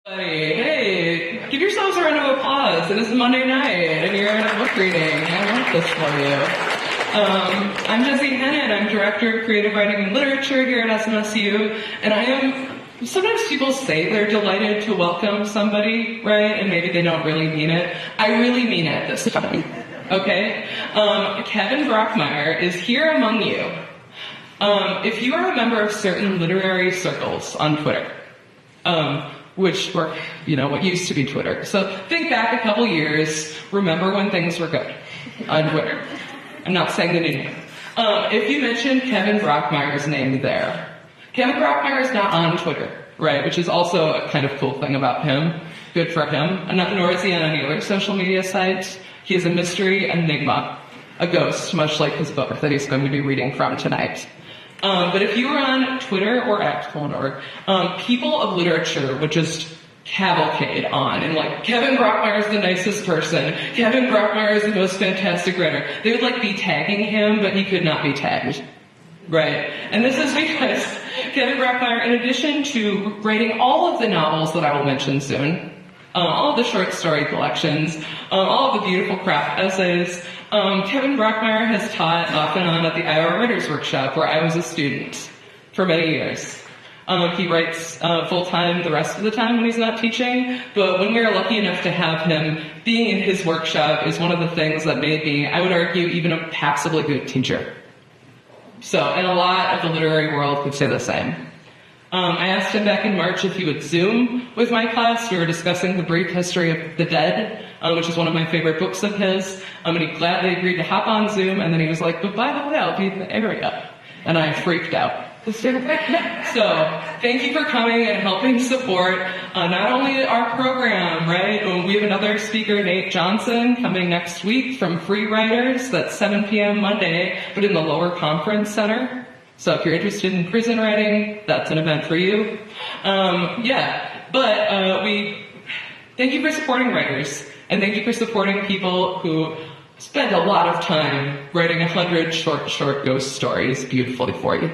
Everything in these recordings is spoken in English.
Hey, give yourselves a round of applause. It is Monday night, and you're in a book reading. I want this for you. I'm Jessie Hennett. I'm Director of Creative Writing and Literature here at SMSU, and I am... Sometimes people say they're delighted to welcome somebody, right? And maybe they don't really mean it. I really mean it this time, okay? Kevin Brockmeier is here among you. If you are a member of certain literary circles on Twitter, which were, what used to be Twitter. So think back a couple years, remember when things were good on Twitter. I'm not saying the new name. If you mention Kevin Brockmeier's name there, Kevin Brockmeier is not on Twitter, right? Which is also a kind of cool thing about him. Good for him. Nor is he on any other social media sites. He is a mystery enigma, a ghost, much like his book that he's going to be reading from tonight. But if you were on Twitter or X, people of literature would just cavalcade on and Kevin Brockmeier is the nicest person. Kevin Brockmeier is the most fantastic writer. They would be tagging him, but he could not be tagged. Right. And this is because Kevin Brockmeier, in addition to writing all of the novels that I will mention soon, all of the short story collections, all of the beautiful craft essays, Kevin Brockmeier has taught off and on at the Iowa Writers Workshop, where I was a student for many years. He writes full-time the rest of the time when he's not teaching, but when we are lucky enough to have him, being in his workshop is one of the things that made me, I would argue, even a passably good teacher. So, and a lot of the literary world could say the same. I asked him back in March if he would Zoom with my class. We were discussing The Brief History of the Dead, which is one of my favorite books of his. And he gladly agreed to hop on Zoom, and then he was like, but by the way, I'll be in the area. And I freaked out. So, thank you for coming and helping support not only our program, right? We have another speaker, Nate Johnson, coming next week from Free Writers. That's 7 p.m. Monday, but in the Lower Conference Center. So if you're interested in prison writing, that's an event for you. We thank you for supporting writers, and thank you for supporting people who spend a lot of time writing 100 short ghost stories beautifully for you.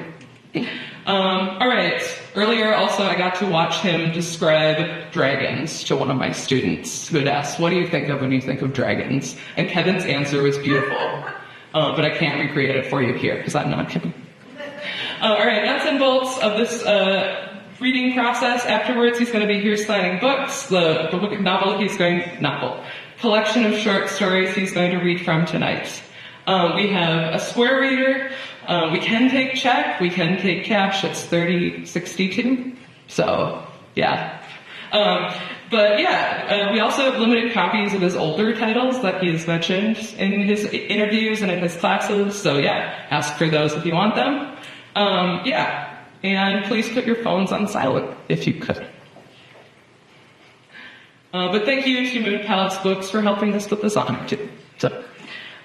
All right. Earlier, also, I got to watch him describe dragons to one of my students who had asked, what do you think of when you think of dragons? And Kevin's answer was beautiful, but I can't recreate it for you here because I'm not Kevin. All right, nuts and bolts of this reading process. Afterwards, he's going to be here signing books. The collection of short stories he's going to read from tonight. We have a square reader. We can take check. We can take cash. It's $30.62. So, yeah. We also have limited copies of his older titles that he has mentioned in his interviews and in his classes. So, ask for those if you want them. And please put your phones on silent if you could. But thank you to Moon Palace Books for helping us put this on, too. So,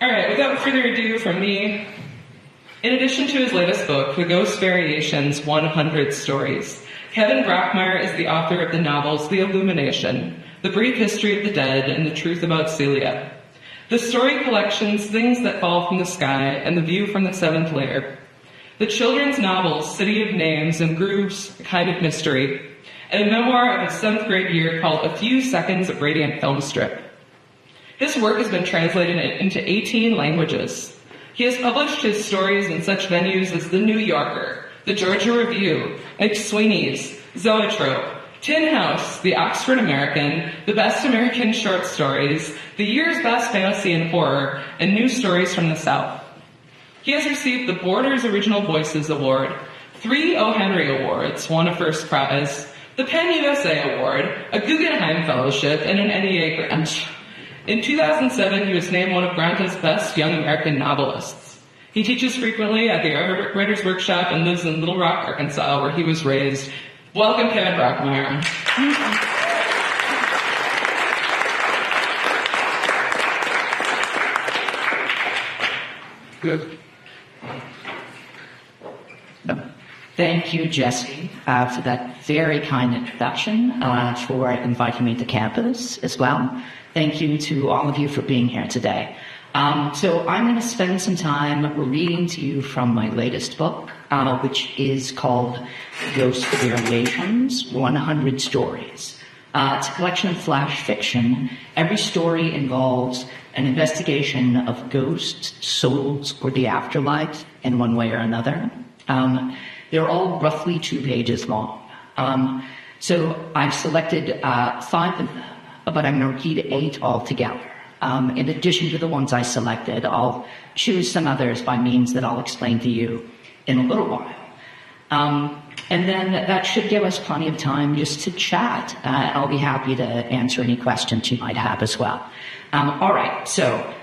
all right, without further ado from me, in addition to his latest book, The Ghost Variations 100 Stories, Kevin Brockmeier is the author of the novels The Illumination, The Brief History of the Dead, and The Truth About Celia. The story collections Things That Fall from the Sky and The View from the Seventh Layer. The children's novels City of Names and Grooves, A Kind of Mystery, and a memoir of his 7th grade year called A Few Seconds of Radiant Film Strip. His work has been translated into 18 languages. He has published his stories in such venues as The New Yorker, The Georgia Review, McSweeney's, Zoetrope, Tin House, The Oxford American, The Best American Short Stories, The Year's Best Fantasy and Horror, and New Stories from the South. He has received the Borders Original Voices Award, 3 O. Henry Awards, won a first prize, the PEN USA Award, a Guggenheim Fellowship, and an NEA grant. In 2007, he was named one of Granta's best young American novelists. He teaches frequently at the Writers Workshop and lives in Little Rock, Arkansas, where he was raised. Welcome, Kevin Brockmeier. Good. Thank you, Jessie, for that very kind introduction, for inviting me to campus as well. Thank you to all of you for being here today. So I'm going to spend some time reading to you from my latest book, which is called Ghost Variations, 100 Stories. It's a collection of flash fiction. Every story involves an investigation of ghosts, souls, or the afterlife in one way or another. They're all roughly 2 pages long. So I've selected 5 of them, but I'm going to read 8 altogether. In addition to the ones I selected, I'll choose some others by means that I'll explain to you in a little while. And then that should give us plenty of time just to chat. I'll be happy to answer any questions you might have as well. All right, so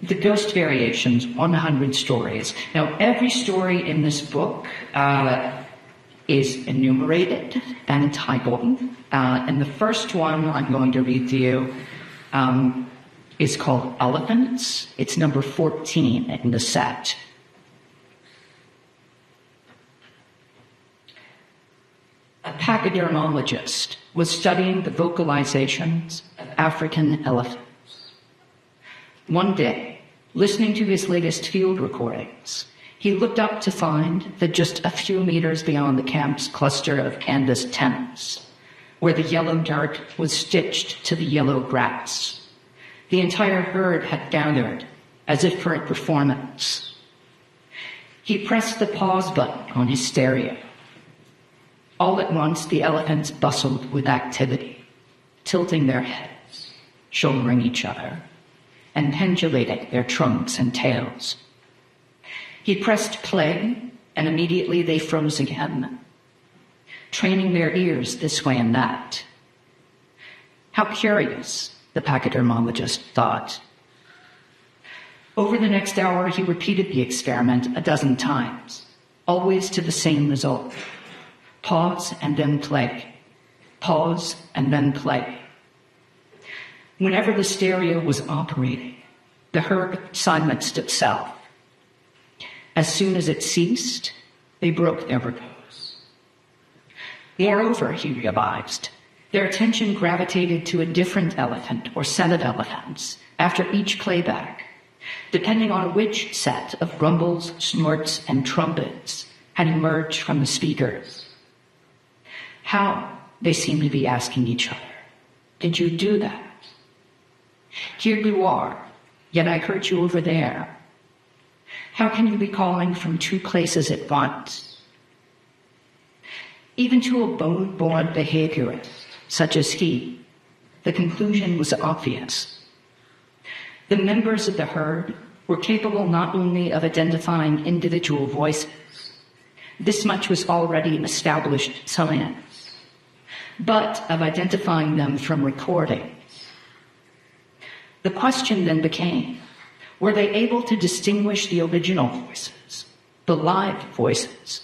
the Ghost Variations, 100 stories. Now, every story in this book is enumerated and titled. And the first one I'm going to read to you is called Elephants. It's number 14 in the set. A pachydermologist was studying the vocalizations of African elephants. One day, listening to his latest field recordings, he looked up to find that just a few meters beyond the camp's cluster of canvas tents, where the yellow dirt was stitched to the yellow grass, the entire herd had gathered as if for a performance. He pressed the pause button on his stereo. All at once, the elephants bustled with activity, tilting their heads, shouldering each other, and pendulating their trunks and tails. He pressed play, and immediately they froze again, training their ears this way and that. How curious, the pachydermologist thought. Over the next hour, he repeated the experiment a dozen times, always to the same result. Pause and then play. Pause and then play. Whenever the stereo was operating, the herd silenced itself. As soon as it ceased, they broke their repose. Moreover, he realized, their attention gravitated to a different elephant or set of elephants after each playback, depending on which set of rumbles, snorts, and trumpets had emerged from the speakers. How, they seemed to be asking each other, did you do that? Here you are, yet I heard you over there. How can you be calling from 2 places at once? Even to a bone-born behaviorist, such as he, the conclusion was obvious. The members of the herd were capable not only of identifying individual voices, this much was already an established science, but of identifying them from recordings. The question then became, were they able to distinguish the original voices, the live voices,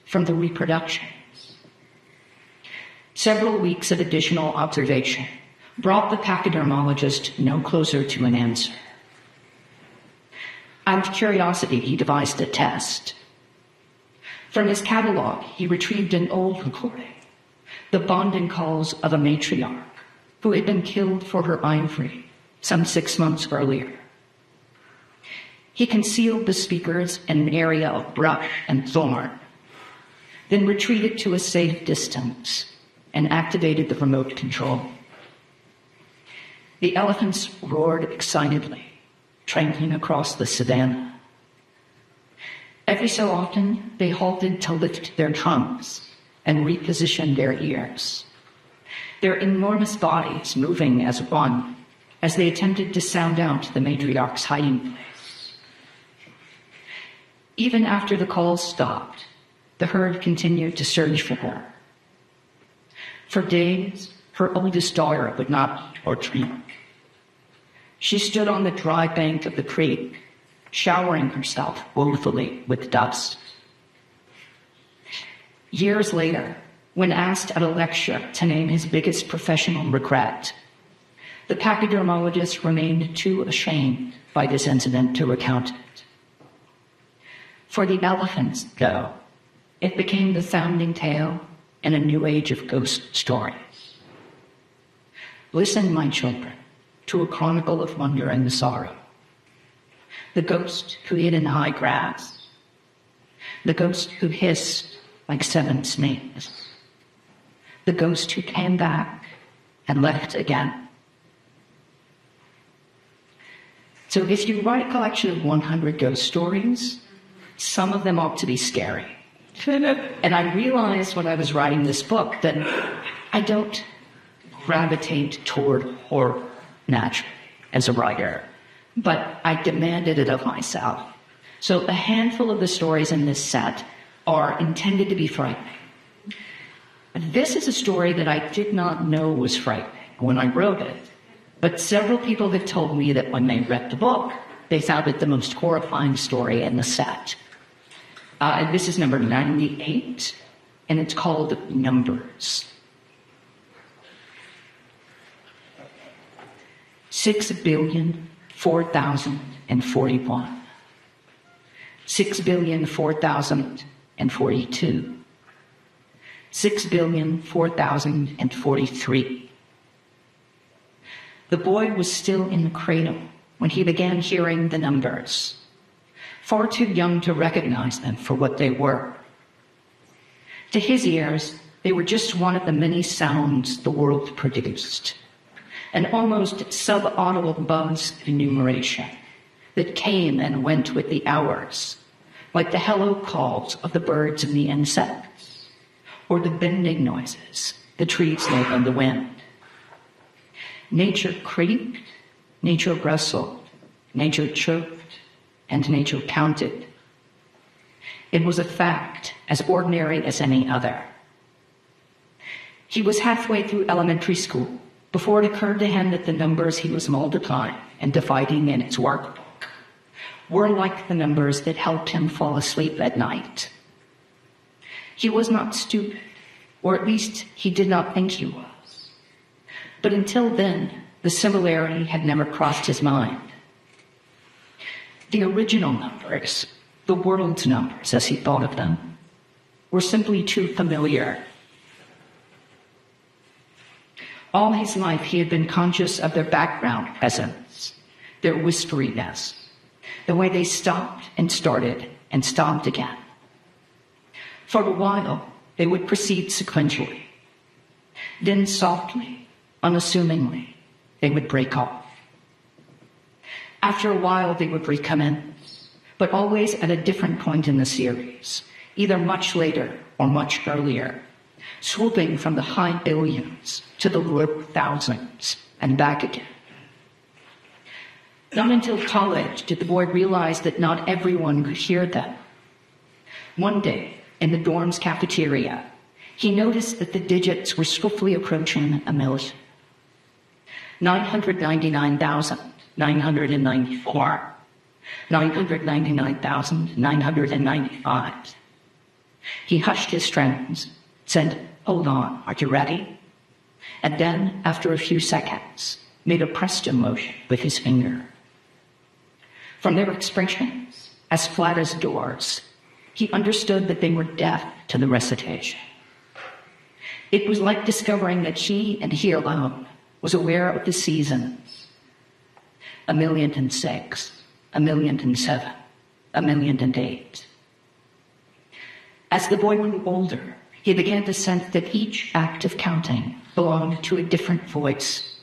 from the reproductions? Several weeks of additional observation brought the pachydermologist no closer to an answer. Out of curiosity, he devised a test. From his catalog, he retrieved an old recording, the bonding calls of a matriarch who had been killed for her ivory some 6 months earlier. He concealed the speakers in an area of brush and thorn, then retreated to a safe distance and activated the remote control. The elephants roared excitedly, trampling across the savannah. Every so often, they halted to lift their trunks and reposition their ears, their enormous bodies moving as one as they attempted to sound out the matriarch's hiding place. Even after the calls stopped, the herd continued to search for her. For days, her oldest daughter would not eat or drink. She stood on the dry bank of the creek, showering herself woefully with dust. Years later, when asked at a lecture to name his biggest professional regret, the pachydermologist remained too ashamed by this incident to recount it. For the elephants, though, it became the founding tale in a new age of ghost stories. Listen, my children, to a chronicle of wonder and sorrow. The ghost who hid in high grass. The ghost who hissed like 7 snakes. the ghost who came back and left again. So if you write a collection of 100 ghost stories, some of them ought to be scary. And I realized when I was writing this book that I don't gravitate toward horror naturally as a writer, but I demanded it of myself. So a handful of the stories in this set are intended to be frightening. This is a story that I did not know was frightening when I wrote it, but several people have told me that when they read the book, they found it the most horrifying story in the set. And this is number 98, and it's called Numbers. 6,004,041. 6,004,042. 6,004,043. The boy was still in the cradle when he began hearing the numbers, far too young to recognize them for what they were. To his ears, they were just one of the many sounds the world produced, an almost subaudible buzz of enumeration that came and went with the hours, like the hello calls of the birds and the insects, or the bending noises the trees made on the wind. Nature creaked, nature rustled, nature chirped, and nature counted. It was a fact as ordinary as any other. He was halfway through elementary school before it occurred to him that the numbers he was multiplying and dividing in its workbook were like the numbers that helped him fall asleep at night. He was not stupid, or at least he did not think he was. But until then, the similarity had never crossed his mind. The original numbers, the world's numbers as he thought of them, were simply too familiar. All his life he had been conscious of their background presence, their whisperiness, the way they stopped and started and stopped again. For a while, they would proceed sequentially. Then softly, unassumingly, they would break off. After a while, they would recommence, but always at a different point in the series, either much later or much earlier, swooping from the high billions to the low thousands and back again. Not until college did the boy realize that not everyone could hear them. One day, in the dorm's cafeteria, he noticed that the digits were swiftly approaching a million. 999,994. 999,995. He hushed his friends, said, "Hold on, are you ready?" And then, after a few seconds, made a presto motion with his finger. From their expressions, as flat as doors, he understood that they were deaf to the recitation. It was like discovering that he and he alone was aware of the seasons. 1,006, 1,007, 1,008. As the boy grew older, he began to sense that each act of counting belonged to a different voice,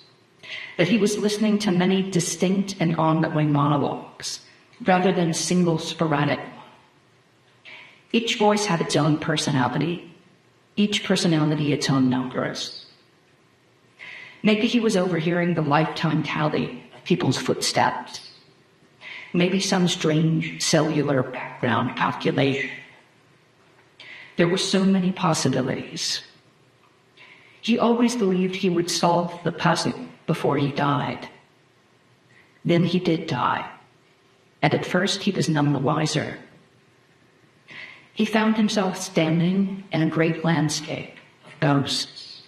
that he was listening to many distinct and ongoing monologues, rather than a single sporadic one. Each voice had its own personality, each personality its own numbers. Maybe he was overhearing the lifetime tally of people's footsteps. Maybe some strange cellular background calculation. There were so many possibilities. He always believed he would solve the puzzle before he died. Then he did die, and at first he was none the wiser. He found himself standing in a great landscape of ghosts,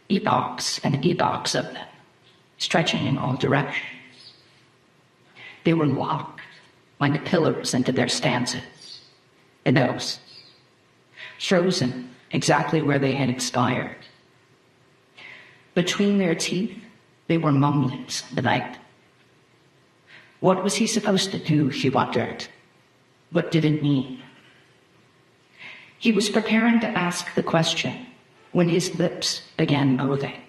epochs and epochs of them, stretching in all directions. They were locked like pillars into their stances, the ghosts, frozen exactly where they had expired. Between their teeth, they were mumblings of the night. What was he supposed to do, he wondered? What did it mean? He was preparing to ask the question, when his lips began moving,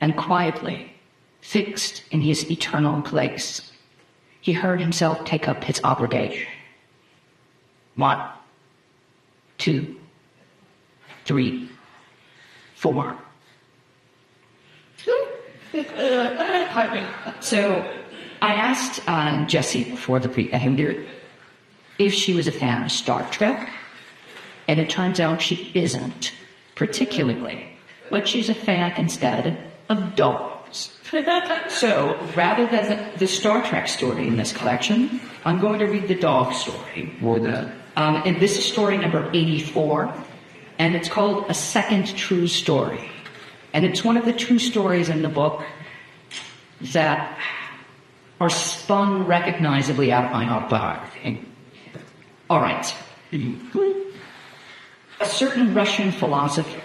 and quietly, fixed in his eternal place, he heard himself take up his obligation. 1, 2, 3, 4. So I asked Jessie before the pre-interview if she was a fan of Star Trek, and it turns out she isn't particularly, but she's a fan instead of dogs. So rather than the Star Trek story in this collection, I'm going to read the dog story. And this is story number 84, and it's called A Second True Story. And it's one of the true stories in the book that are spun recognizably out of my autobiography. All right. A certain Russian philosopher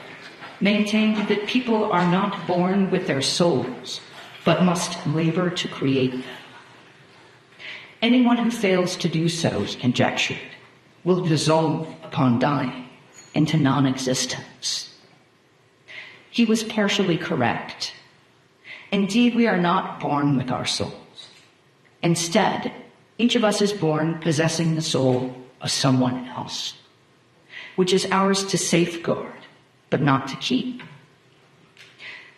maintained that people are not born with their souls, but must labor to create them. Anyone who fails to do so, he conjectured, will dissolve upon dying into non-existence. He was partially correct. Indeed, we are not born with our souls. Instead, each of us is born possessing the soul of someone else, which is ours to safeguard, but not to keep.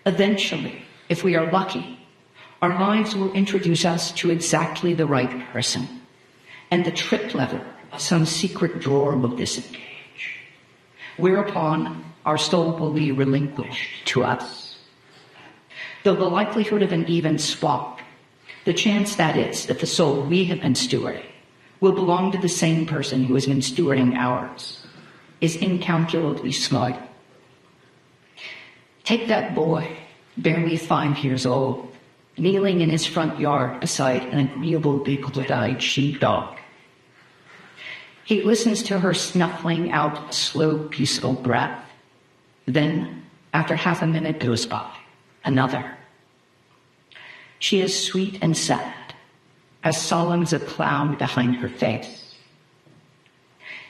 Eventually, if we are lucky, our lives will introduce us to exactly the right person, and the trip lever of some secret drawer will disengage, whereupon our soul will be relinquished to us. Though the likelihood of an even swap, the chance that is that the soul we have been stewarding will belong to the same person who has been stewarding ours, is incalculably small. Take that boy, barely 5 years old, kneeling in his front yard beside an agreeable big-eyed sheepdog. He listens to her snuffling out a slow, peaceful breath. Then, after half a minute goes by, another. She is sweet and sad, as solemn as a cloud behind her face.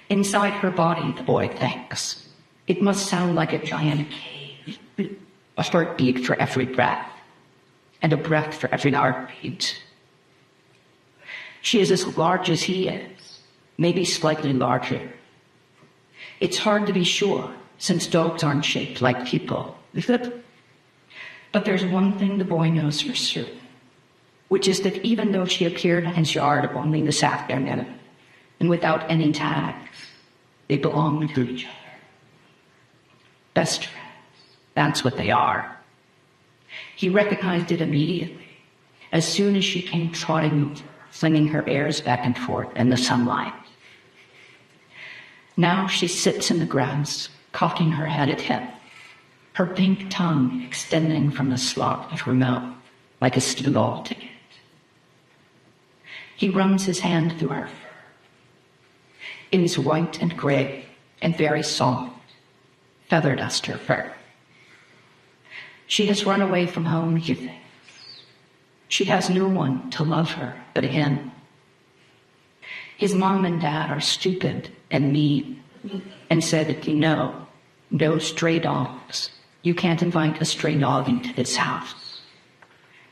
Inside her body, the boy thinks, it must sound like a giant cave, a heartbeat for every breath, and a breath for every heartbeat. She is as large as he is, maybe slightly larger. It's hard to be sure, since dogs aren't shaped like people. But there's one thing the boy knows for certain, which is that even though she appeared in his yard only this afternoon, and without any tags, they belong to each other. Best friends, that's what they are. He recognized it immediately, as soon as she came trotting over, flinging her airs back and forth in the sunlight. Now she sits in the grass, cocking her head at him, her pink tongue extending from the slot of her mouth like a stool ticket. He runs his hand through her fur. It is white and gray and very soft, feather duster fur. She has run away from home, he thinks. She has no one to love her but him. His mom and dad are stupid and mean and said, no stray dogs. You can't invite a stray dog into this house.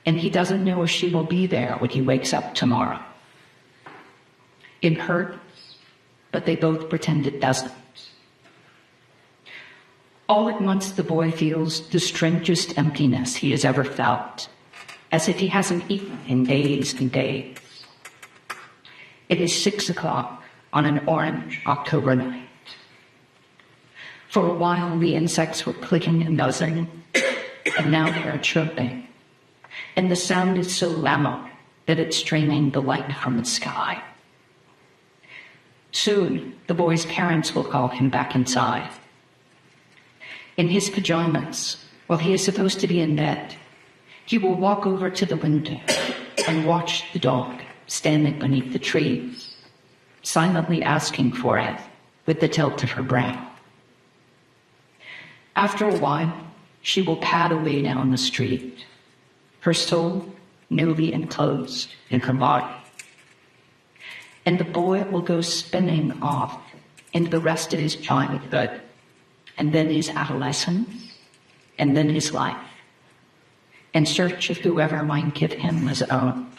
And he doesn't know if she will be there when he wakes up tomorrow. It hurts, but they both pretend it doesn't. All at once the boy feels the strangest emptiness he has ever felt, as if he hasn't eaten in days and days. It is 6 o'clock on an orange October night. For a while the insects were clicking and buzzing, and now they are chirping, and the sound is so loud that it's straining the light from the sky. Soon the boy's parents will call him back inside. In his pajamas, while he is supposed to be in bed, he will walk over to the window and watch the dog standing beneath the trees, silently asking for it with the tilt of her brow. After a while, she will pad away down the street, her soul newly enclosed in her body. And the boy will go spinning off into the rest of his childhood, and then his adolescence, and then his life, in search of whoever might give him his own.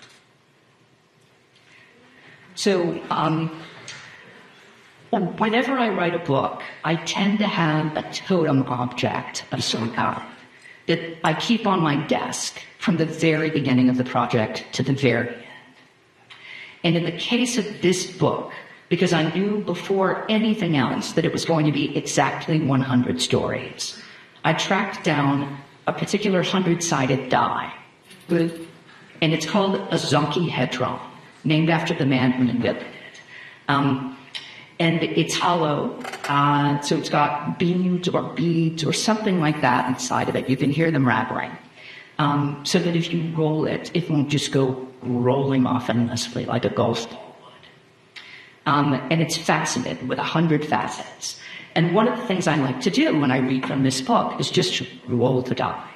So, whenever I write a book, I tend to have a totem object of some kind that I keep on my desk from the very beginning of the project to the very end. And in the case of this book, because I knew before anything else that it was going to be exactly 100 stories, I tracked down a particular 100-sided die, and it's called a zonkihedron, named after the man who invented it. And it's hollow, so it's got beads or beads or something like that inside of it. You can hear them rattling. So that if you roll it, it won't just go rolling off endlessly like a golf ball would. And it's faceted with 100 facets. And one of the things I like to do when I read from this book is just roll the die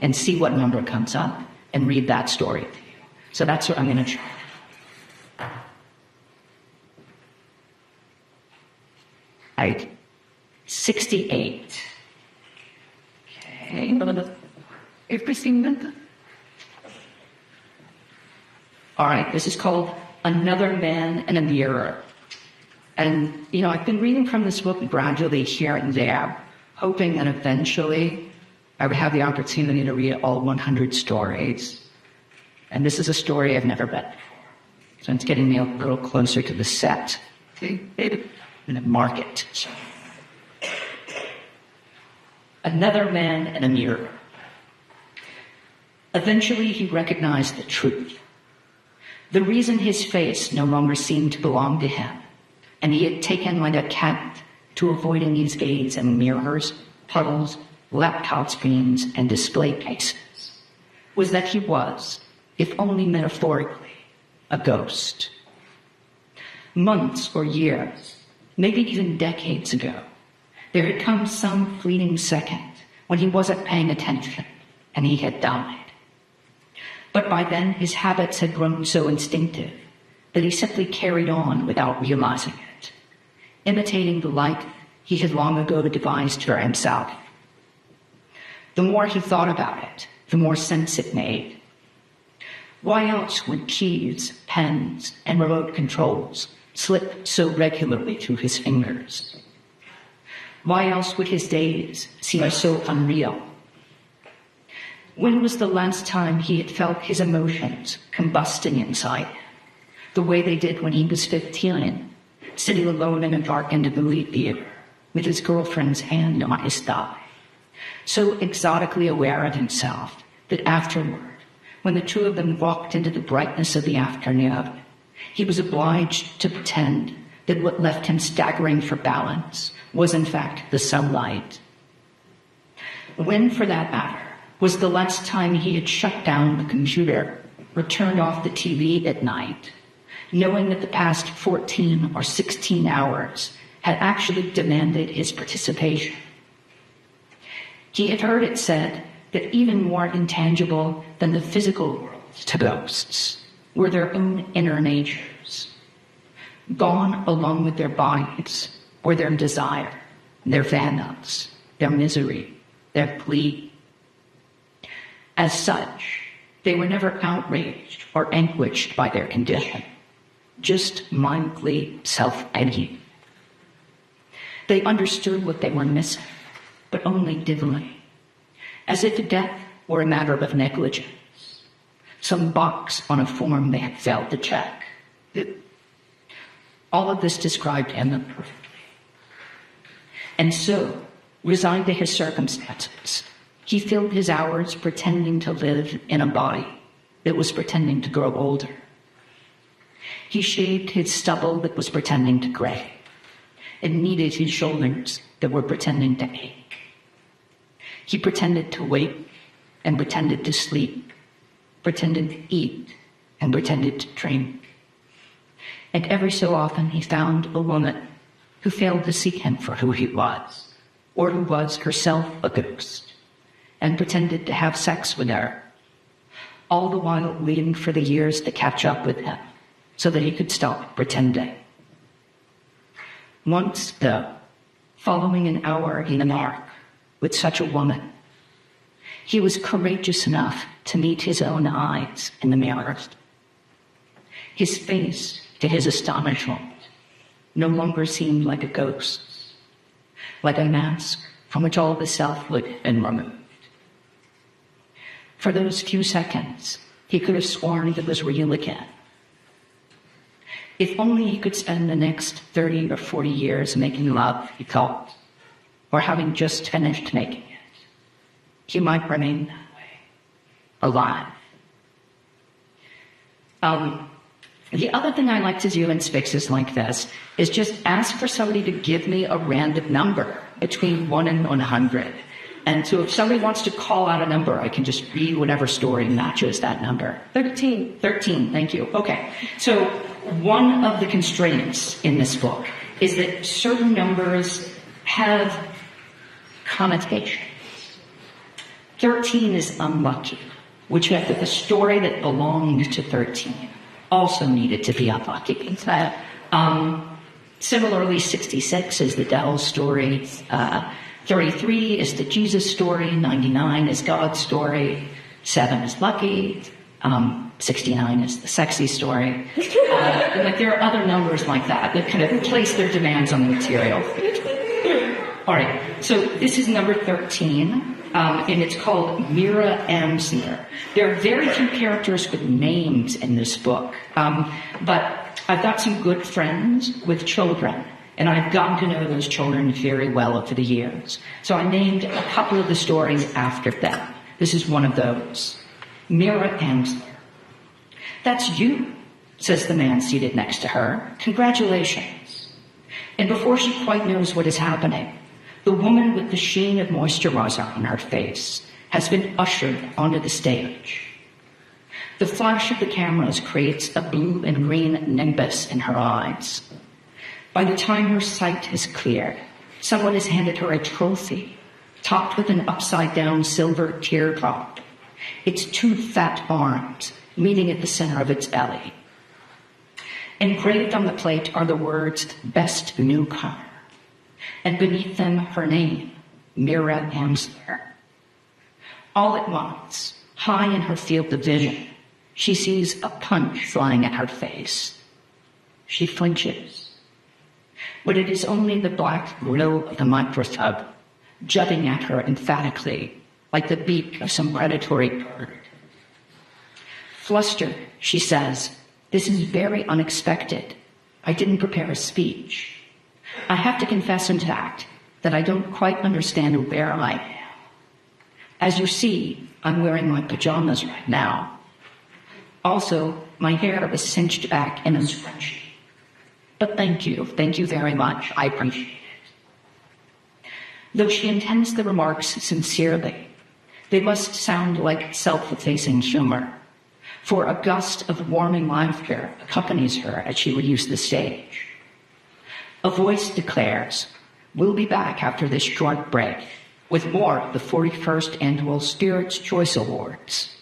and see what number comes up and read that story to you. So that's what I'm going to try. Right. 68. Okay. Everything. All right, this is called Another Man in a Mirror. And, I've been reading from this book gradually here and there, hoping that eventually I would have the opportunity to read all 100 stories. And this is a story I've never read before. So it's getting me a little closer to the set. In a market. Another Man in a Mirror. Eventually, he recognized the truth. The reason his face no longer seemed to belong to him, and he had taken like a cat to avoiding his gaze in mirrors, puddles, laptop screens, and display cases, was that he was, if only metaphorically, a ghost. Months or years, maybe even decades ago, there had come some fleeting second when he wasn't paying attention and he had died. But by then, his habits had grown so instinctive that he simply carried on without realizing it, imitating the life he had long ago devised for himself. The more he thought about it, the more sense it made. Why else would keys, pens, and remote controls slip so regularly through his fingers? Why else would his days seem so unreal? When was the last time he had felt his emotions combusting inside him, the way they did when he was 15, sitting alone in a darkened movie theater with his girlfriend's hand on his thigh, so exotically aware of himself that afterward, when the two of them walked into the brightness of the afternoon, he was obliged to pretend that what left him staggering for balance was in fact the sunlight. When, for that matter, was the last time he had shut down the computer or turned off the TV at night, knowing that the past 14 or 16 hours had actually demanded his participation? He had heard it said that even more intangible than the physical world to ghosts were their own inner natures. Gone along with their bodies were their desire, their vandals, their misery, their plea. As such, they were never outraged or anguished by their condition, just mindfully self-pitying. They understood what they were missing, but only dimly, as if death were a matter of negligence, some box on a form they had failed to check. All of this described him perfectly. And so, resigned to his circumstances, he filled his hours pretending to live in a body that was pretending to grow older. He shaved his stubble that was pretending to gray, and kneaded his shoulders that were pretending to ache. He pretended to wake and pretended to sleep, pretended to eat and pretended to drink. And every so often he found a woman who failed to see him for who he was, or who was herself a ghost, and pretended to have sex with her, all the while waiting for the years to catch up with him so that he could stop pretending. Once, though, following an hour in the dark with such a woman. He was courageous enough to meet his own eyes in the mirror. His face, to his astonishment, no longer seemed like a ghost, like a mask from which all the self-hood had been removed. For those few seconds, he could have sworn it was real again. If only he could spend the next 30 or 40 years making love, he thought, or having just finished making it, he might remain that way, alive. The other thing I like to do in spaces like this is just ask for somebody to give me a random number between 1 and 100. And so if somebody wants to call out a number, I can just read whatever story matches that number. 13. 13, thank you. Okay. So one of the constraints in this book is that certain numbers have connotations. 13 is unlucky, which meant that the story that belonged to 13 also needed to be unlucky. Similarly, 66 is the devil's story. 33 is the Jesus story. 99 is God's story. 7 is lucky. 69 is the sexy story. There are other numbers like that kind of place their demands on the material. All right, so this is number 13. And it's called Mira Amsner. There are very few characters with names in this book, but I've got some good friends with children, and I've gotten to know those children very well over the years. So I named a couple of the stories after them. This is one of those. Mira Amsner. That's you, says the man seated next to her. Congratulations. And before she quite knows what is happening, the woman with the sheen of moisturizer on her face has been ushered onto the stage. The flash of the cameras creates a blue and green nimbus in her eyes. By the time her sight is cleared, someone has handed her a trophy, topped with an upside-down silver teardrop. Its 2 fat arms meeting at the center of its belly. Engraved on the plate are the words, "Best Newcomer," and beneath them her name, Mira Amsler. All at once, high in her field of vision, she sees a punch flying at her face. She flinches. But it is only the black grill of the microscope jutting at her emphatically, like the beak of some predatory bird. Flustered, she says, "This is very unexpected. I didn't prepare a speech. I have to confess, in fact, that I don't quite understand where I am. As you see, I'm wearing my pajamas right now. Also, my hair is cinched back in a scrunchie. But thank you very much. I appreciate it." Though she intends the remarks sincerely, they must sound like self-effacing humor, for a gust of warming laughter accompanies her as she leaves the stage. A voice declares, "We'll be back after this short break with more of the 41st Annual Spirits' Choice Awards."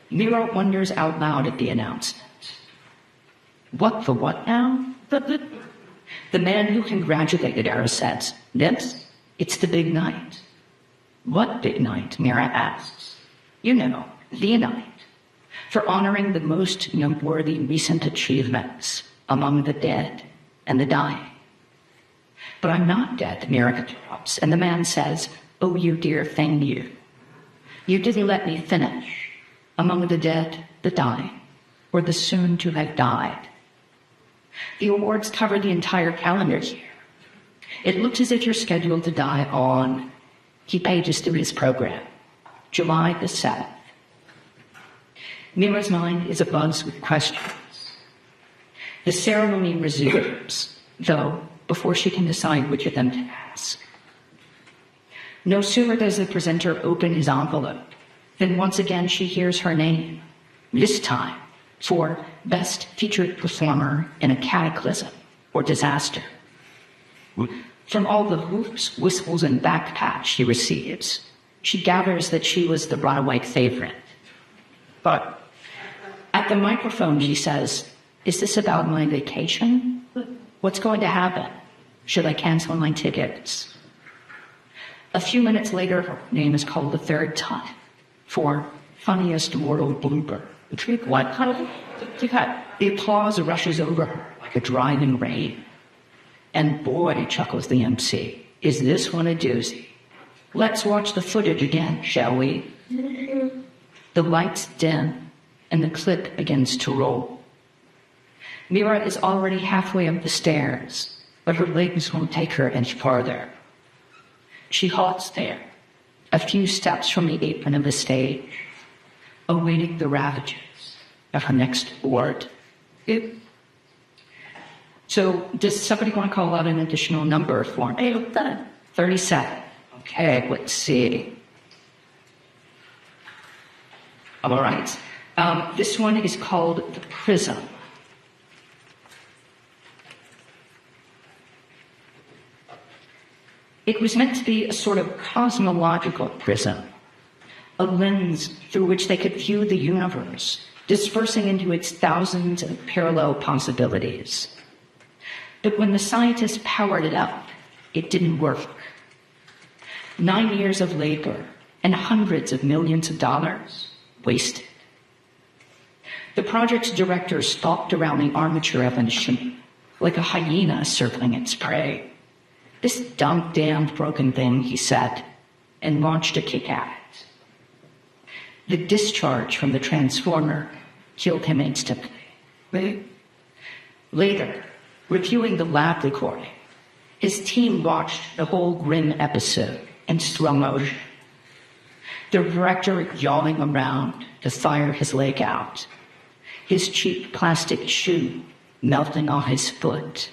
Mira wonders out loud at the announcement. What the what now? The man who congratulated her says, "Yes, it's the big night." "What big night?" Mira asks. "You know, the night for honoring the most noteworthy recent achievements among the dead and the dying." "But I'm not dead," Mira interrupts, and the man says, "Oh, you dear thing, you. You didn't let me finish. Among the dead, the dying, or the soon to have died. The awards cover the entire calendar year. It looks as if you're scheduled to die on," he pages through his program, "July the 7th. Mira's mind is abuzz with questions. The ceremony resumes, though, before she can decide which of them to ask. No sooner does the presenter open his envelope than once again she hears her name, this time for Best Featured Performer in a Cataclysm or Disaster. From all the whoops, whistles, and backpats she receives, she gathers that she was the runaway favorite. But at the microphone, she says, "Is this about my vacation? What's going to happen?" Should I cancel my tickets? A few minutes later, her name is called the third time for funniest mortal blooper. What? The applause rushes over her like a driving rain. And boy, chuckles the MC, is this one a doozy? Let's watch the footage again, shall we? The lights dim, and the clip begins to roll. Mira is already halfway up the stairs, but her legs won't take her any farther. She halts there, a few steps from the apron of the stage, awaiting the ravages of her next word. So, does somebody want to call out an additional number for me? 37. Okay, let's see. All right. This one is called the Prism. It was meant to be a sort of cosmological prism, a lens through which they could view the universe, dispersing into its thousands of parallel possibilities. But when the scientists powered it up, it didn't work. 9 years of labor and hundreds of millions of dollars wasted. The project's director stalked around the armature of the machine like a hyena circling its prey. This dumb, damned, broken thing, he said, and launched a kick at it. The discharge from the transformer killed him instantly. Later, reviewing the lab recording, his team watched the whole grim episode in slow motion. The director yawing around to fire his leg out, his cheap plastic shoe melting off his foot,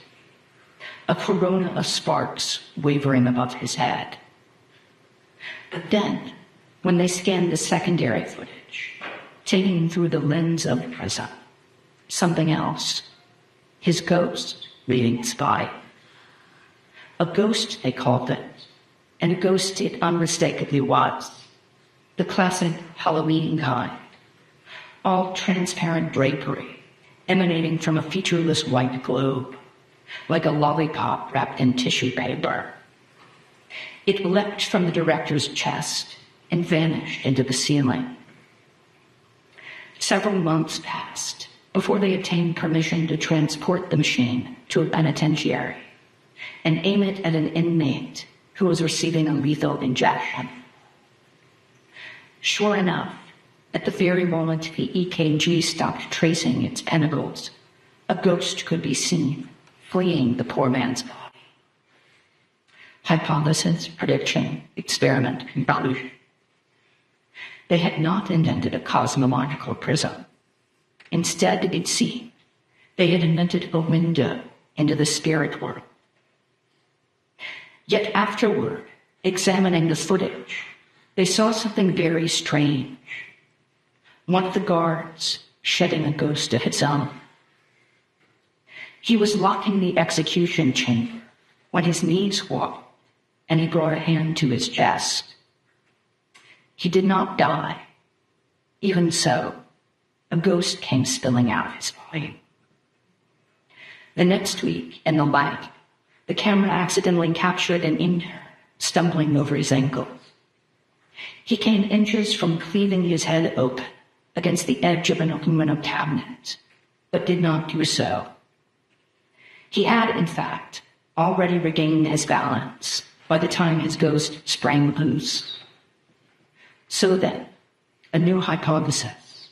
a corona of sparks wavering above his head. But then, when they scanned the secondary footage, taken through the lens of the prism, something else, his ghost reading his body. A ghost, they called it, and a ghost it unmistakably was. The classic Halloween kind. All transparent drapery emanating from a featureless white globe, like a lollipop wrapped in tissue paper. It leapt from the director's chest and vanished into the ceiling. Several months passed before they obtained permission to transport the machine to a penitentiary and aim it at an inmate who was receiving a lethal injection. Sure enough, at the very moment the EKG stopped tracing its pentacles, a ghost could be seen fleeing the poor man's body. Hypothesis, prediction, experiment, conclusion. They had not invented a cosmological prism. Instead, it seemed, they had invented a window into the spirit world. Yet afterward, examining the footage, they saw something very strange. One of the guards shedding a ghost of its own. He was locking the execution chamber when his knees wobbled and he brought a hand to his chest. He did not die. Even so, a ghost came spilling out of his body. The next week, in the lab, the camera accidentally captured an intern stumbling over his ankles. He came inches from cleaving his head open against the edge of an aluminum cabinet, but did not do so. He had, in fact, already regained his balance by the time his ghost sprang loose. So then, a new hypothesis.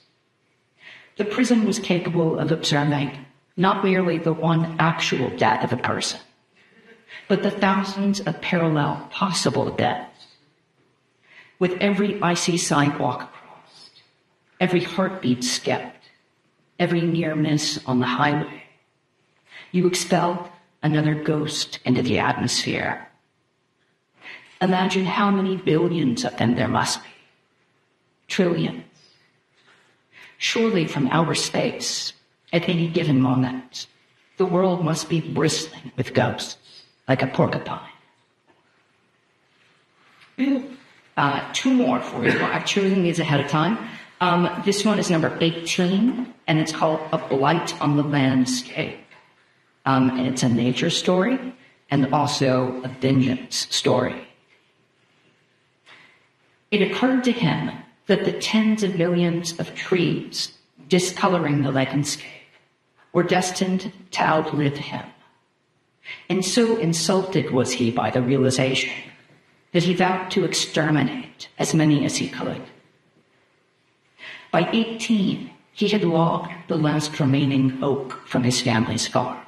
The prism was capable of observing not merely the one actual death of a person, but the thousands of parallel possible deaths. With every icy sidewalk crossed, every heartbeat skipped, every near miss on the highway, you expelled another ghost into the atmosphere. Imagine how many billions of them there must be. Trillions. Surely from outer space, at any given moment, the world must be bristling with ghosts, like a porcupine. Two more for you. I'm choosing these ahead of time. This one is number 18, and it's called A Blight on the Landscape. And it's a nature story, and also a vengeance story. It occurred to him that the tens of millions of trees discoloring the landscape were destined to outlive him. And so insulted was he by the realization that he vowed to exterminate as many as he could. By 18, he had logged the last remaining oak from his family's farm.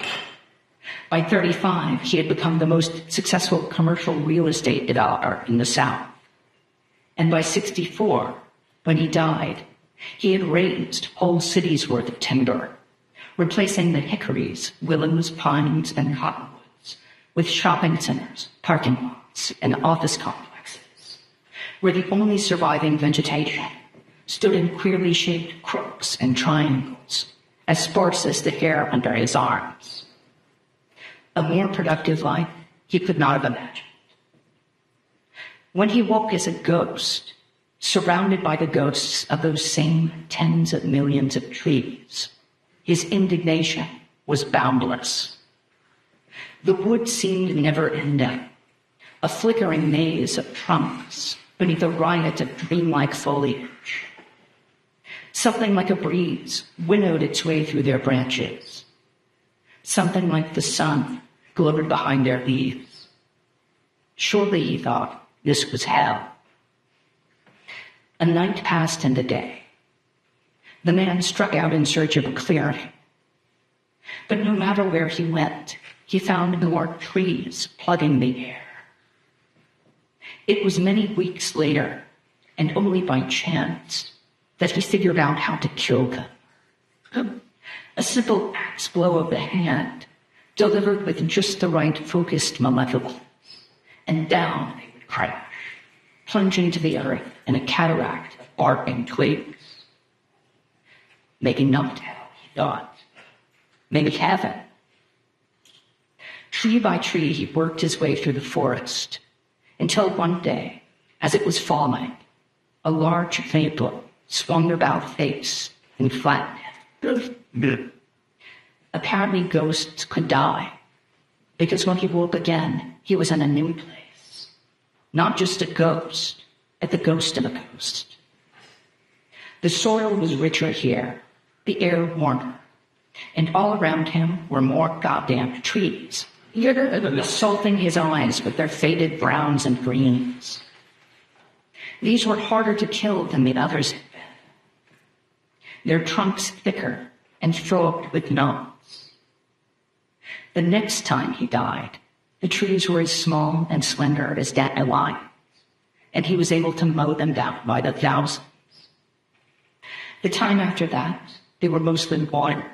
By 35, he had become the most successful commercial real estate developer in the South. And by 64, when he died, he had raised whole cities' worth of timber, replacing the hickories, willows, pines, and cottonwoods with shopping centers, parking lots, and office complexes, where the only surviving vegetation stood in queerly shaped crooks and triangles, as sparse as the hair under his arms. A more productive life he could not have imagined. When he woke as a ghost, surrounded by the ghosts of those same tens of millions of trees, his indignation was boundless. The wood seemed never-ending, a flickering maze of trunks beneath a riot of dreamlike foliage. Something like a breeze winnowed its way through their branches. Something like the sun glittered behind their leaves. Surely, he thought, this was hell. A night passed and a day. The man struck out in search of a clearing. But no matter where he went, he found more trees plugging the air. It was many weeks later, and only by chance, that he figured out how to kill them. A simple axe blow of the hand, delivered with just the right focused malevolence, and down they would crash, plunging to the earth in a cataract of bark and twigs. Maybe not hell, he thought. Maybe heaven. Tree by tree, he worked his way through the forest, until one day, as it was falling, a large vapor swung about face and flattened him. Apparently ghosts could die, because when he woke again, he was in a new place. Not just a ghost, but the ghost of a ghost. The soil was richer here, the air warmer, and all around him were more goddamn trees, assaulting his eyes with their faded browns and greens. These were harder to kill than the others had been. Their trunks thicker and filled with knots. The next time he died, the trees were as small and slender as dandelions, and he was able to mow them down by the thousands. The time after that, they were mostly water,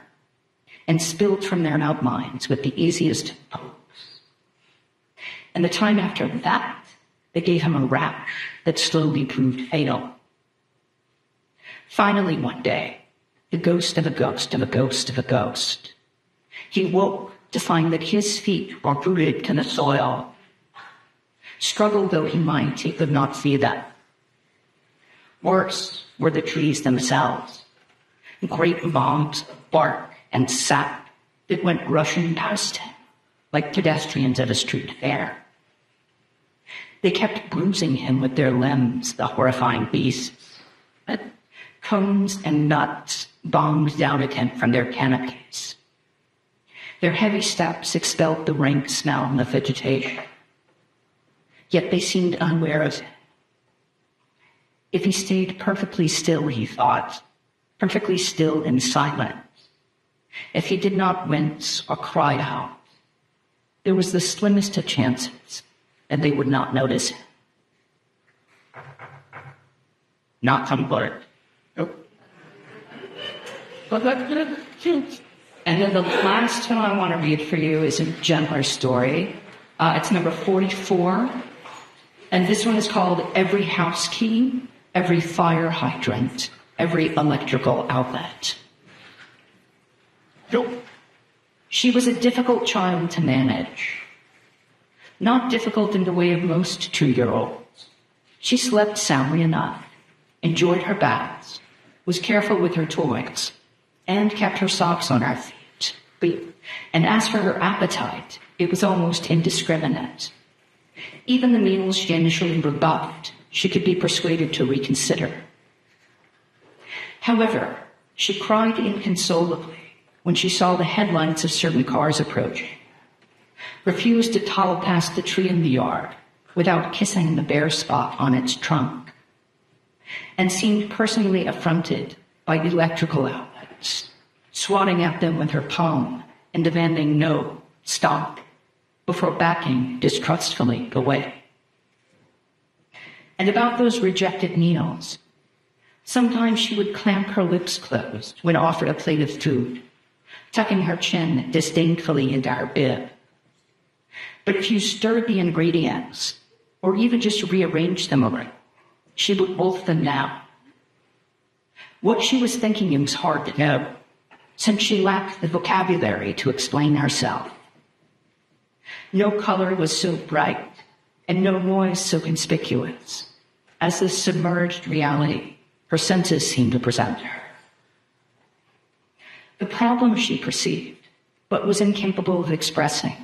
and spilled from their outlines with the easiest of pokes. And the time after that, they gave him a rash that slowly proved fatal. Finally, one day, the ghost of a ghost of a ghost of a ghost, he woke to find that his feet were rooted to the soil. Struggle though he might, he could not see them. Worse were the trees themselves, great bombs of bark and sap that went rushing past him like pedestrians at a street fair. They kept bruising him with their limbs, the horrifying beasts. But cones and nuts bombed down at him from their canopies. Their heavy steps expelled the rank smell and the vegetation. Yet they seemed unaware of him. If he stayed perfectly still, he thought, perfectly still in silence, if he did not wince or cry out, there was the slimmest of chances that they would not notice him. Not on board. Nope. And then the last one I want to read for you is a gentler story. It's number 44. And this one is called Every House Key, Every Fire Hydrant, Every Electrical Outlet. Nope. She was a difficult child to manage. Not difficult in the way of most 2-year-olds. She slept soundly enough, enjoyed her baths, was careful with her toys, and kept her socks on her feet, And as for her appetite, it was almost indiscriminate. Even the meals she initially rebuffed, she could be persuaded to reconsider. However, she cried inconsolably when she saw the headlights of certain cars approaching, refused to toddle past the tree in the yard without kissing the bare spot on its trunk, and seemed personally affronted by electrical outlets, swatting at them with her palm and demanding no, stop, before backing distrustfully away. And about those rejected meals, sometimes she would clamp her lips closed when offered a plate of food, tucking her chin disdainfully into her bib. But if you stirred the ingredients, or even just rearranged them a little, she would wolf them down. What she was thinking was hard to know, since she lacked the vocabulary to explain herself. No color was so bright, and no noise so conspicuous, as this submerged reality her senses seemed to present her. The problem she perceived, but was incapable of expressing,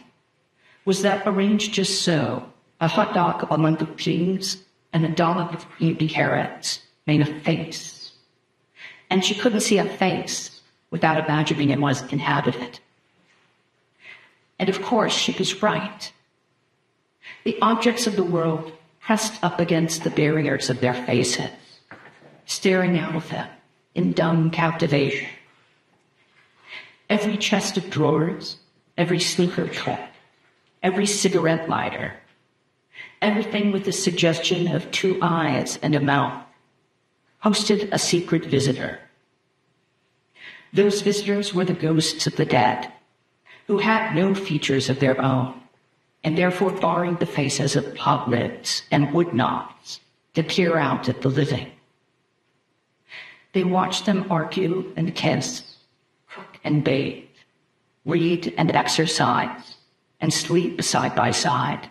was that arranged just so, a hot dog among the cheese and a dollop of baby carrots made a face. And she couldn't see a face without imagining it was inhabited. And of course, she was right. The objects of the world pressed up against the barriers of their faces, staring out of them in dumb captivation. Every chest of drawers, every sneaker clip, every cigarette lighter, everything with the suggestion of 2 eyes and a mouth, hosted a secret visitor. Those visitors were the ghosts of the dead, who had no features of their own, and therefore barring the faces of pot lids and wood knobs to peer out at the living. They watched them argue and kiss, cook and bathe, read and exercise, and sleep side by side.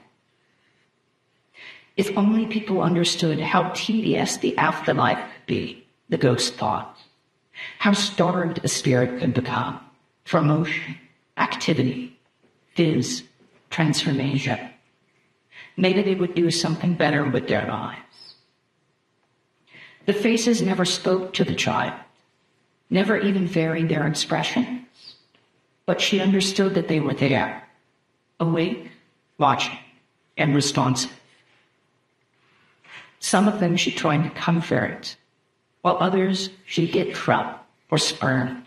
If only people understood how tedious the afterlife could be, the ghost thought, how starved a spirit could become for motion, activity, fizz, transformation. Maybe they would do something better with their lives. The faces never spoke to the child, never even varied their expressions, but she understood that they were there, awake, watching, and responsive. Some of them she tried to comfort, while others she hid from or spurned.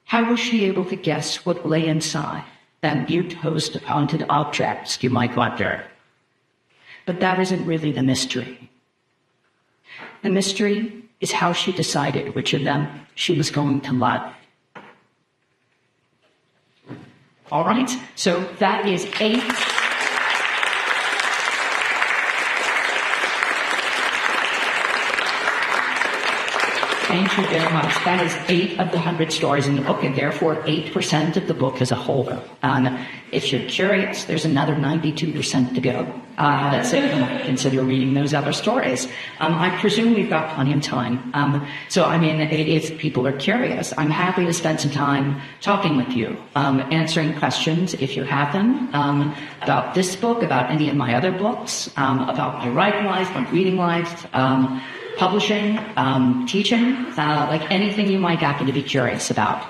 How was she able to guess what lay inside that mute host of haunted objects, you might wonder? But that isn't really the mystery. The mystery is how she decided which of them she was going to love. All right, so that is 8. Thank you very much. That is 8 of the 100 stories in the book, and therefore 8% of the book as a whole. If you're curious, there's another 92% to go. That's it. Consider reading those other stories. I presume we've got plenty of time. If people are curious, I'm happy to spend some time talking with you, answering questions if you have them, about this book, about any of my other books, about my writing life, my reading life, publishing, teaching, like anything you might happen to be curious about.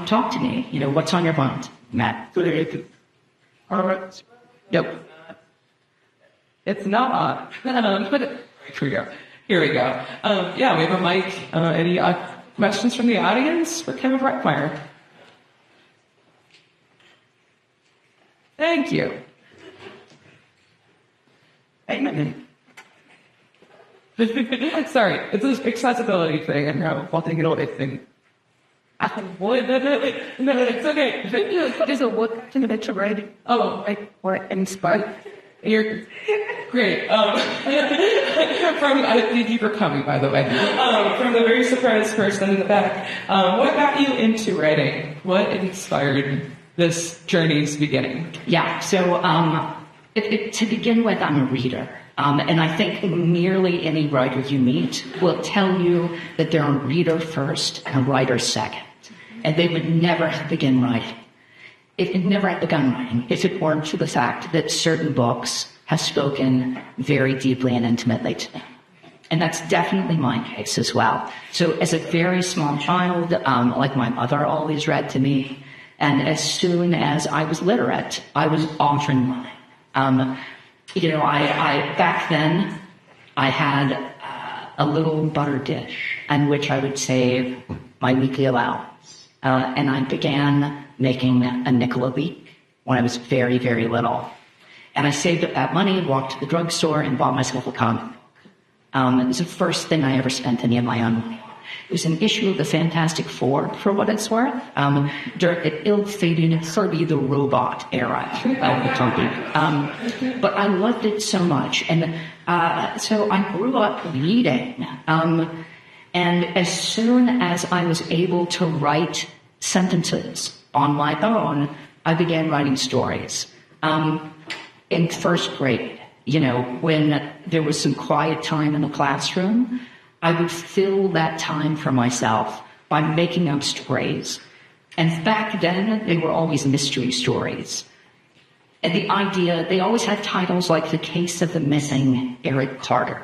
Talk to me. What's on your mind, Matt? Nope. It's not. Here we go. We have a mic. Any questions from the audience for Kevin Brockmeier? Thank you. Amen. Sorry, it's this accessibility thing. I know, I'll take it away thing. No, it's okay. There's a what thing that you're writing? Oh, Or inspired? You're great. Thank you for coming, by the way. From the very surprised person in the back, what got you into writing? What inspired this journey's beginning? Yeah, so to begin with, I'm a reader. And I think nearly any writer you meet will tell you that they're a reader first and a writer second. And they would never have begun writing. It never had begun writing if it weren't for the fact that certain books have spoken very deeply and intimately to them. And that's definitely my case as well. So as a very small child, like my mother always read to me, and as soon as I was literate, I was often writing. I back then, I had a little butter dish in which I would save my weekly allowance. And I began making a nickel a week when I was very, very little. And I saved up that money and walked to the drugstore and bought myself a comic book. It was the first thing I ever spent any of my own money on. It was an issue of the Fantastic Four, for what it's worth, during the ill-fated Herbie the Robot era of the company. But I loved it so much. And so I grew up reading. And as soon as I was able to write sentences on my own, I began writing stories. In first grade, when there was some quiet time in the classroom, I would fill that time for myself by making up stories. And back then, they were always mystery stories. And the idea, they always had titles like The Case of the Missing Eric Carter.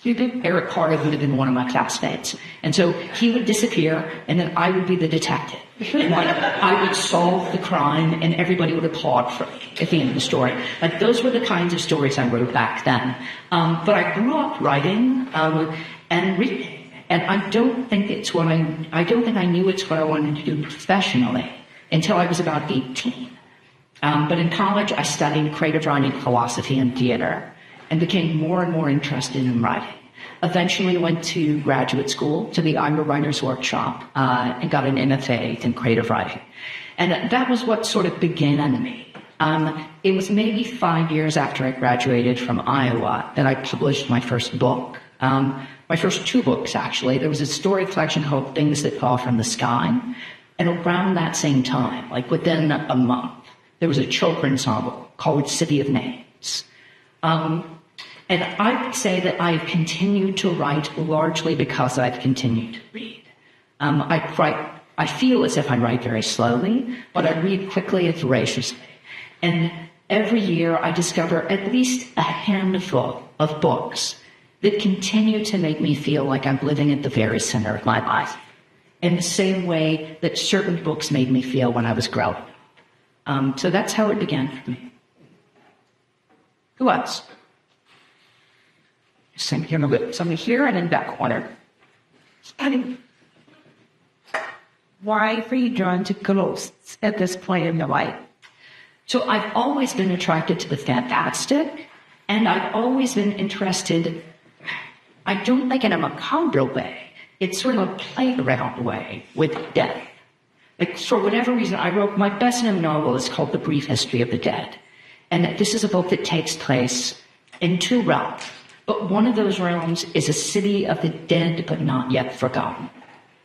Eric Carter would have been one of my classmates. And so he would disappear, and then I would be the detective. And I would solve the crime, and everybody would applaud for me at the end of the story. Like, those were the kinds of stories I wrote back then. But I grew up writing and reading. And I don't think I knew it's what I wanted to do professionally until I was about 18. But in college, I studied creative writing, philosophy, and theater, and became more and more interested in writing. Eventually went to graduate school, to the Iowa Writers Workshop, and got an MFA in creative writing. And that was what sort of began me. It was maybe 5 years after I graduated from Iowa that I published my first book. My first two books, actually. There was a story collection called Things That Fall from the Sky. And around that same time, like within a month, there was a children's novel called City of Names. And I would say that I've continued to write largely because I've continued to read. I feel as if I write very slowly, but I read quickly and voraciously. And every year I discover at least a handful of books that continue to make me feel like I'm living at the very center of my life, in the same way that certain books made me feel when I was growing up. So that's how it began for me. Who else? Somebody here and in that corner. Why were you drawn to ghosts at this point in your life? So I've always been attracted to the fantastic, and I've always been interested, I don't think in a macabre way, it's sort of a playground way with death. Like, for whatever reason, I wrote my best-known novel is called The Brief History of the Dead. And this is a book that takes place in two realms. But one of those realms is a city of the dead but not yet forgotten.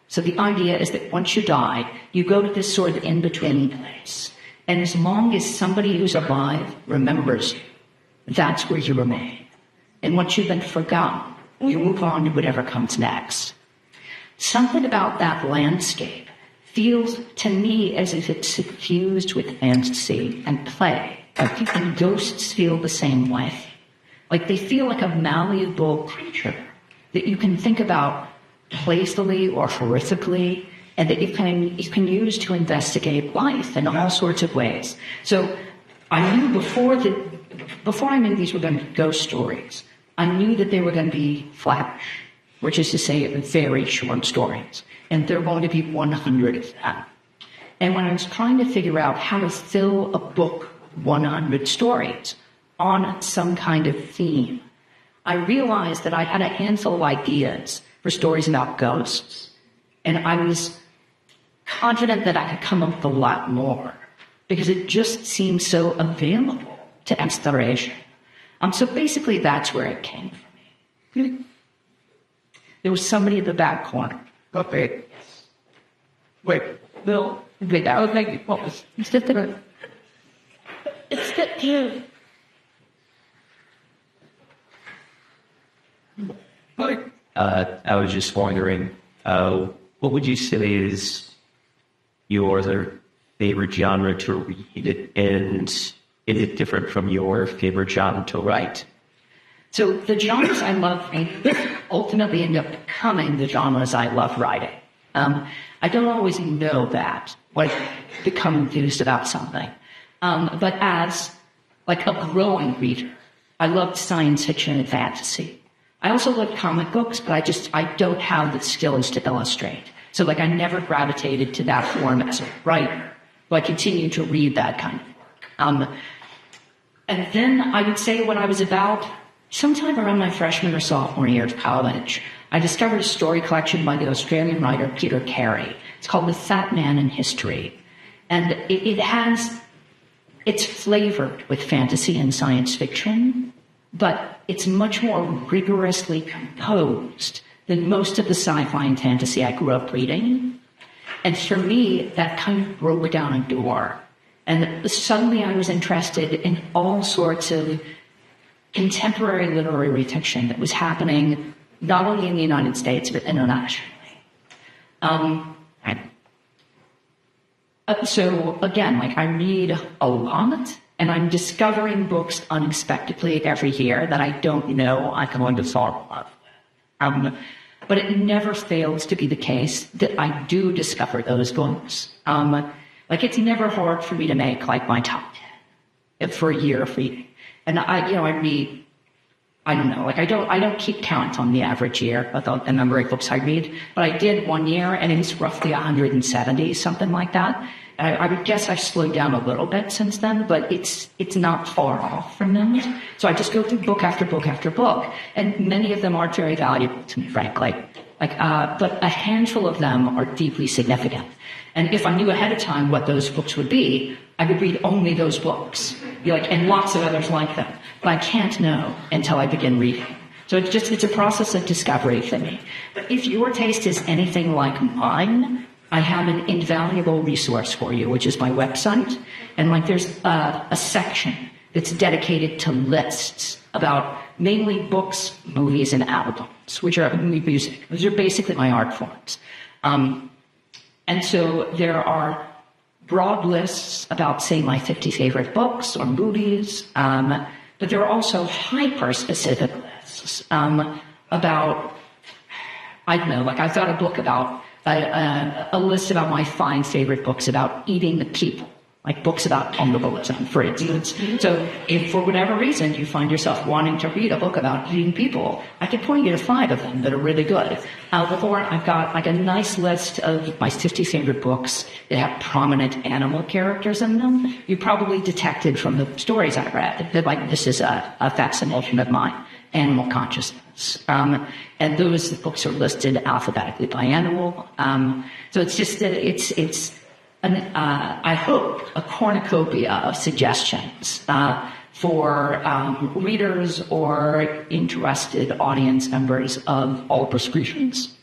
So the idea is that once you die, you go to this sort of in-between place. And as long as somebody who's alive remembers you, that's where you remain. And once you've been forgotten, you move on to whatever comes next. Something about that landscape feels to me as if it's suffused with fantasy and play. And ghosts feel the same way. Like they feel like a malleable creature that you can think about playfully or horrifically, and that you can use to investigate life in all sorts of ways. So I knew before I knew these were going to be ghost stories, I knew that they were going to be flash, which is to say very short stories. And there are going to be 100 of them. And when I was trying to figure out how to fill a book 100 stories on some kind of theme, I realized that I had a handful of ideas for stories about ghosts. And I was confident that I could come up with a lot more because it just seemed so available to exploration. So basically that's where it came from me. There was somebody in the back corner. Okay. Wait, Bill. Wait, that was like, what was it's the I was just wondering, what would you say is your favorite genre to read, and is it different from your favorite genre to write? So the genres I love ultimately end up becoming the genres I love writing. I don't always know that, when I become enthused about something. But as like a growing reader, I loved science fiction and fantasy. I also loved comic books, but I don't have the skills to illustrate. So like I never gravitated to that form as a writer, but I continued to read that kind of work. And then I would say when I was about sometime around my freshman or sophomore year of college, I discovered a story collection by the Australian writer Peter Carey. It's called The Fat Man in History. And it's flavored with fantasy and science fiction, but it's much more rigorously composed than most of the sci-fi and fantasy I grew up reading. And for me, that kind of broke down a door. And suddenly I was interested in all sorts of contemporary literary fiction that was happening not only in the United States, but internationally. So again, like I read a lot, and I'm discovering books unexpectedly every year that I don't know I'm going to follow up. But it never fails to be the case that I do discover those books. Like it's never hard for me to make like my top 10 for a year of reading. And I read, I don't know, like I don't keep count on the average year of the number of books I read, but I did one year and it was roughly 170, something like that. I would guess I've slowed down a little bit since then, but it's not far off from them. So I just go through book after book after book, and many of them aren't very valuable to me, frankly. But a handful of them are deeply significant. And if I knew ahead of time what those books would be, I would read only those books, and lots of others like them. But I can't know until I begin reading. So it's a process of discovery for me. But if your taste is anything like mine, I have an invaluable resource for you, which is my website. And there's a section that's dedicated to lists about mainly books, movies, and albums, which are music. Those are basically my art forms. And so there are broad lists about, say, my 50 favorite books or movies, but there are also hyper-specific lists about, I don't know, I've got a book about, a list about my 5 favorite books about eating the people, like books about cannibalism, for instance. So if for whatever reason you find yourself wanting to read a book about eating people, I can point you to 5 of them that are really good. Or I've got a nice list of my 50 favorite books that have prominent animal characters in them. You probably detected from the stories I read that this is a fascination of mine, animal consciousness. And those books are listed alphabetically by animal. So it's just that it's I hope, a cornucopia of suggestions for readers or interested audience members of all prescriptions.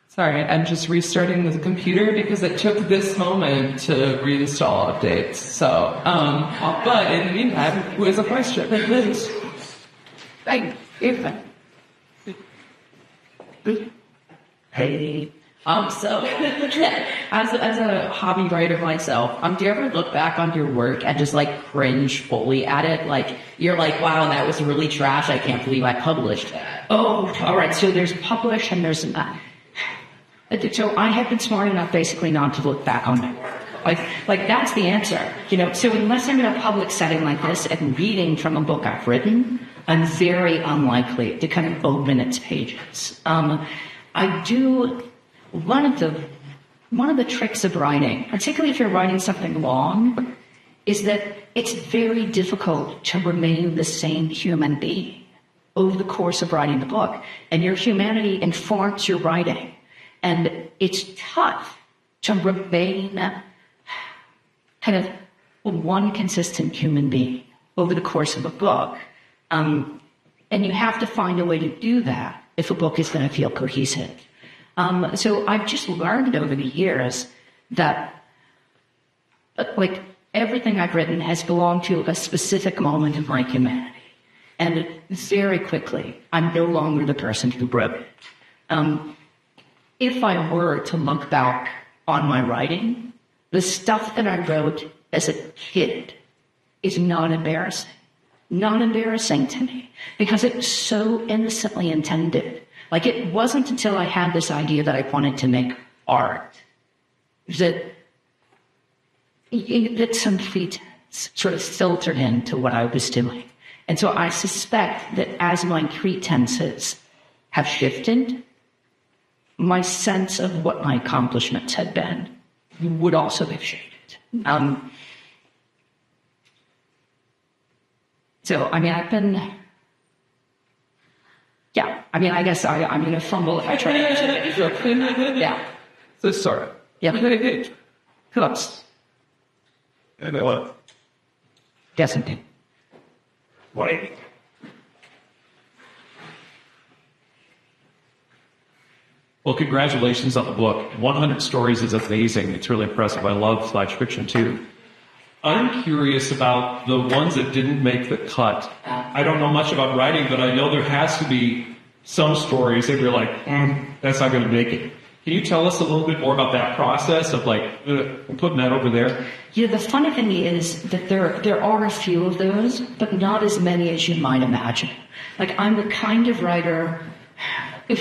Sorry, I'm just restarting the computer because it took this moment to reinstall updates. So, but in the meantime, who has a question? Hey. So, as a hobby writer myself, do you ever look back on your work and just cringe fully at it? You're wow, that was really trash. I can't believe I published that. Oh, all right. So there's publish and there's so I have been smart enough basically not to look back on my work. That's the answer. So unless I'm in a public setting like this and reading from a book I've written, I'm very unlikely to kind of open its pages. I do. One of the tricks of writing, particularly if you're writing something long, is that it's very difficult to remain the same human being over the course of writing the book. And your humanity informs your writing. And it's tough to remain kind of one consistent human being over the course of a book. And you have to find a way to do that if a book is going to feel cohesive. So I've just learned over the years that, everything I've written has belonged to a specific moment of my humanity. And very quickly, I'm no longer the person who wrote it. If I were to look back on my writing, the stuff that I wrote as a kid is not embarrassing. Not embarrassing to me because it was so innocently intended. Like, it wasn't until I had this idea that I wanted to make art that some pretense sort of filtered into what I was doing. And so I suspect that as my pretenses have shifted, my sense of what my accomplishments had been would also have shifted. So, I mean, I've been, yeah, I mean, I guess I'm going to fumble if I try to. Yeah. So sorry. Yeah. Close. And what? Yes, indeed. What? Well, congratulations on the book. 100 stories is amazing. It's really impressive. I love flash fiction too. I'm curious about the ones that didn't make the cut. I don't know much about writing, but I know there has to be some stories that you're like, that's not going to make it. Can you tell us a little bit more about that process of like putting that over there? Yeah, the funny thing is that there are a few of those, but not as many as you might imagine. Like, I'm the kind of writer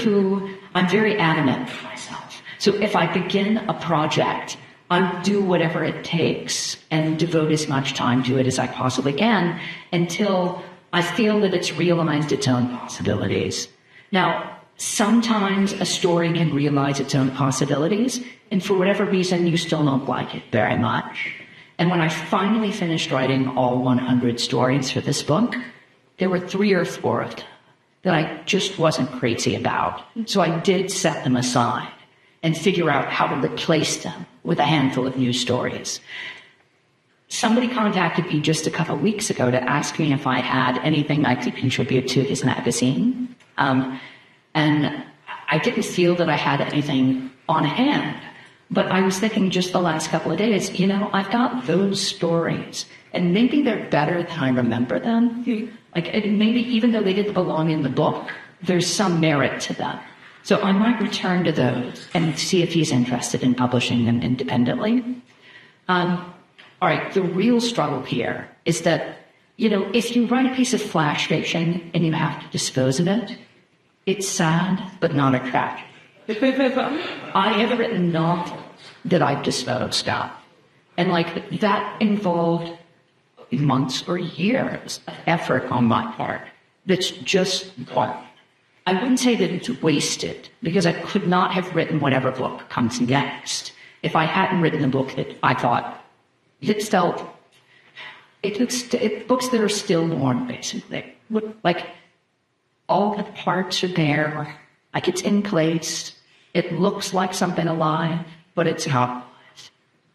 who I'm very adamant with myself. So if I begin a project, I'll do whatever it takes and devote as much time to it as I possibly can until I feel that it's realized its own possibilities. Now, sometimes a story can realize its own possibilities, and for whatever reason, you still don't like it very much. And when I finally finished writing all 100 stories for this book, there were 3 or 4 of them that I just wasn't crazy about. So I did set them aside and figure out how to replace them with a handful of new stories. Somebody contacted me just a couple of weeks ago to ask me if I had anything I could contribute to his magazine. And I didn't feel that I had anything on hand. But I was thinking just the last couple of days, I've got those stories. And maybe they're better than I remember them. Like, maybe even though they didn't belong in the book, there's some merit to them. So I might return to those and see if he's interested in publishing them independently. All right, the real struggle here is that, if you write a piece of flash fiction and you have to dispose of it, it's sad, but not a tragedy. I have written novels that I've disposed of. And that involved months or years of effort on my part that's just gone. I wouldn't say that it's wasted, because I could not have written whatever book comes next if I hadn't written a book that I thought books that are still born, basically. Like, all the parts are there, like it's in place, it looks like something alive, but it's not.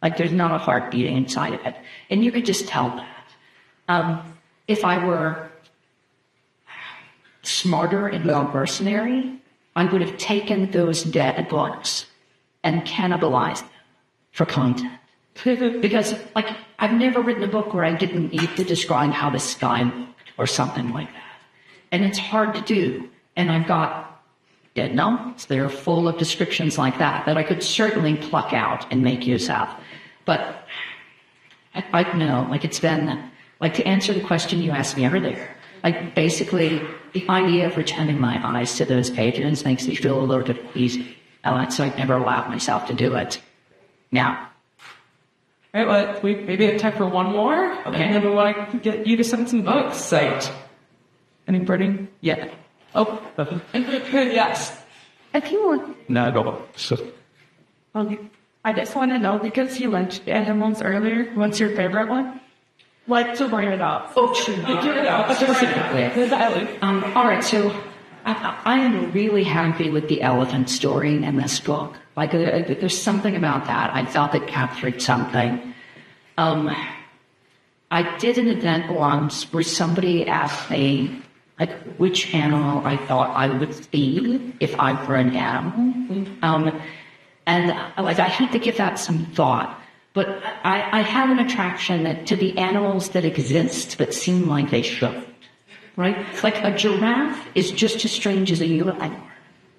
Like, there's not a heart beating inside of it. And you could just tell that. If I were smarter and more mercenary, I would have taken those dead books and cannibalized them for content. Because, I've never written a book where I didn't need to describe how the sky looked or something like that. And it's hard to do. And I've got dead novels that are full of descriptions like that I could certainly pluck out and make use of. But I know, it's been, to answer the question you asked me earlier, basically, the idea of returning my eyes to those pages makes me feel a little bit easy. So I've never allowed myself to do it. Now. All right, well, we maybe have time for one more. Okay. And then we want to get you to send some books. Site. Anybody? Yeah. Oh, yes. If you want, No, go. I just want to know, because you mentioned animals earlier, what's your favorite one? Like to bring it up. Oh, true. All right, so I am really happy with the elephant story in this book. There's something about that. I thought it captured something. I did an event once where somebody asked me, which animal I thought I would feed if I were an animal. And I had to give that some thought. But I have an attraction to the animals that exist but seem like they shouldn't. right? It's like a giraffe is just as strange as a unicorn,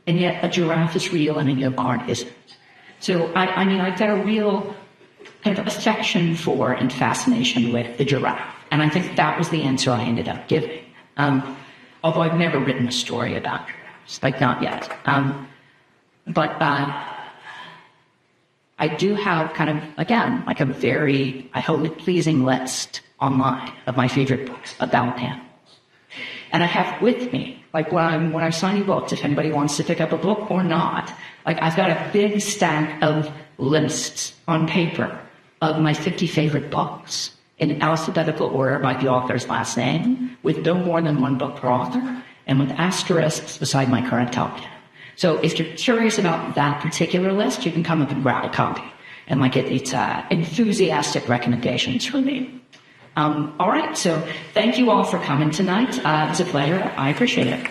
and yet a giraffe is real and a unicorn isn't. So, I mean, I've got a real kind of affection for and fascination with the giraffe. And I think that was the answer I ended up giving. Although I've never written a story about giraffes, like not yet. But I do have kind of, again, like a very, I hope, pleasing list online of my favorite books about animals. And I have with me, like when I'm signing books, if anybody wants to pick up a book or not, like I've got a big stack of lists on paper of my 50 favorite books in alphabetical order by the author's last name, with no more than one book per author, and with asterisks beside my current top 10. So if you're curious about that particular list, you can come up and grab a copy and like it's enthusiastic recommendations from me. All right, so thank you all for coming tonight. It's a pleasure. I appreciate it.